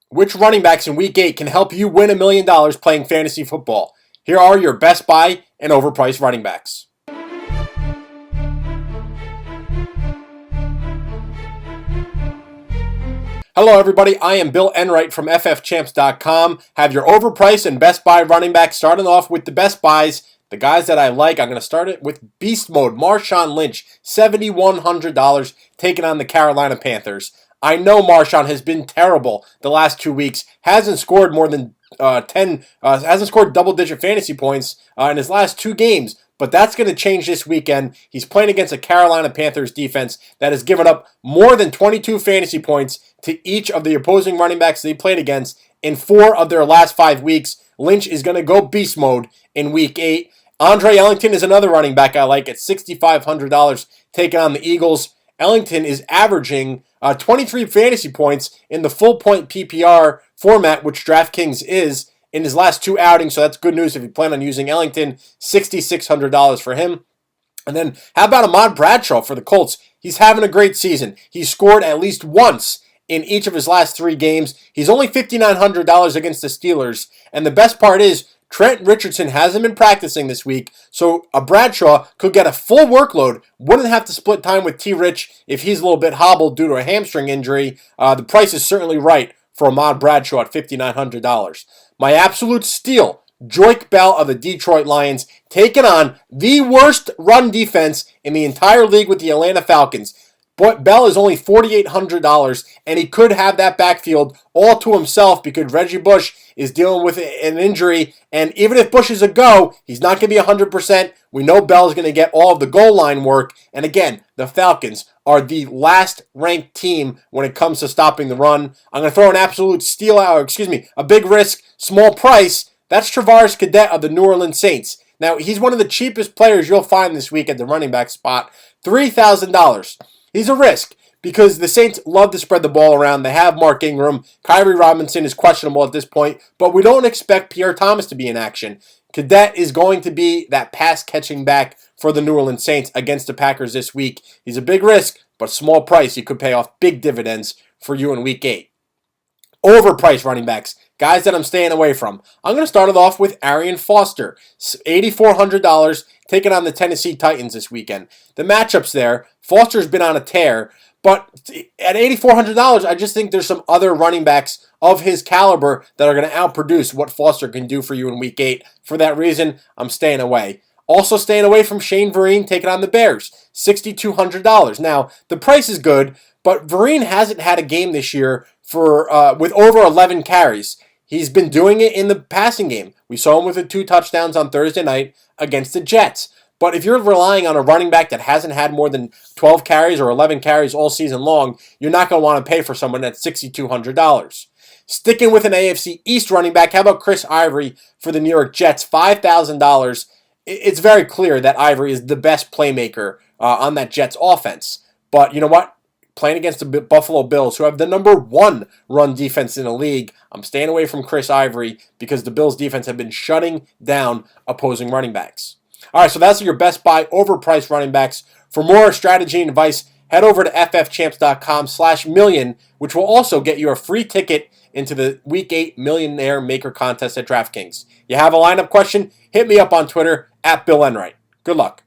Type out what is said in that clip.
Which running backs in Week 8 can help you win $1 million playing fantasy football? Here are your best buy and overpriced running backs. Hello everybody, I am Bill Enright from FFChamps.com. Have your overpriced and best buy running backs, starting off with the best buys, the guys that I like. I'm going to start it with Beast Mode. Marshawn Lynch, $7,100, taking on the Carolina Panthers. I know Marshawn has been terrible the last 2 weeks. Hasn't scored more than hasn't scored double-digit fantasy points in his last 2 games. But that's going to change this weekend. He's playing against a Carolina Panthers defense that has given up more than 22 fantasy points to each of the opposing running backs they played against in 4 of their last 5 weeks. Lynch is going to go beast mode in Week 8. Andre Ellington is another running back I like at $6,500, taking on the Eagles. Ellington is averaging 23 fantasy points in the full point PPR format, which DraftKings is, in his last 2 outings, so that's good news if you plan on using Ellington. $6,600 for him. And then how about Ahmad Bradshaw for the Colts? He's having a great season. He's scored at least once in each of his last 3 games. He's only $5,900 against the Steelers. And the best part is Trent Richardson hasn't been practicing this week, so a Bradshaw could get a full workload, wouldn't have to split time with T. Rich if he's a little bit hobbled due to a hamstring injury. The price is certainly right for Ahmad Bradshaw at $5,900. My absolute steal, Joique Bell of the Detroit Lions, taking on the worst run defense in the entire league with the Atlanta Falcons. But Bell is only $4,800, and he could have that backfield all to himself because Reggie Bush is dealing with an injury. And even if Bush is a go, he's not going to be 100%. We know Bell is going to get all of the goal line work. And again, the Falcons are the last ranked team when it comes to stopping the run. I'm going to throw an absolute steal out, a big risk, small price. That's Travaris Cadet of the New Orleans Saints. Now, he's one of the cheapest players you'll find this week at the running back spot, $3,000. He's a risk because the Saints love to spread the ball around. They have Mark Ingram. Kyrie Robinson is questionable at this point, but we don't expect Pierre Thomas to be in action. Cadet is going to be that pass-catching back for the New Orleans Saints against the Packers this week. He's a big risk, but small price. He could pay off big dividends for you in Week 8. Overpriced running backs, guys that I'm staying away from. I'm going to start it off with Arian Foster, $8,400, taking on the Tennessee Titans this weekend. The matchups there, Foster's been on a tear, but at $8,400, I just think there's some other running backs of his caliber that are going to outproduce what Foster can do for you in Week 8. For that reason, I'm staying away. Also staying away from Shane Vereen taking on the Bears, $6,200. Now, the price is good, but Vereen hasn't had a game this year with over 11 carries. He's been doing it in the passing game. We saw him with the 2 touchdowns on Thursday night against the Jets. But if you're relying on a running back that hasn't had more than 12 carries or 11 carries all season long, you're not going to want to pay for someone at $6,200. Sticking with an AFC East running back, how about Chris Ivory for the New York Jets, $5,000. It's very clear that Ivory is the best playmaker on that Jets offense. But you know what? Playing against the Buffalo Bills, who have the #1 run defense in the league, I'm staying away from Chris Ivory because the Bills' defense have been shutting down opposing running backs. All right, so that's your best buy overpriced running backs. For more strategy and advice, head over to ffchamps.com/million, which will also get you a free ticket into the Week 8 Millionaire Maker Contest at DraftKings. You have a lineup question? Hit me up on Twitter @BillEnright. Good luck.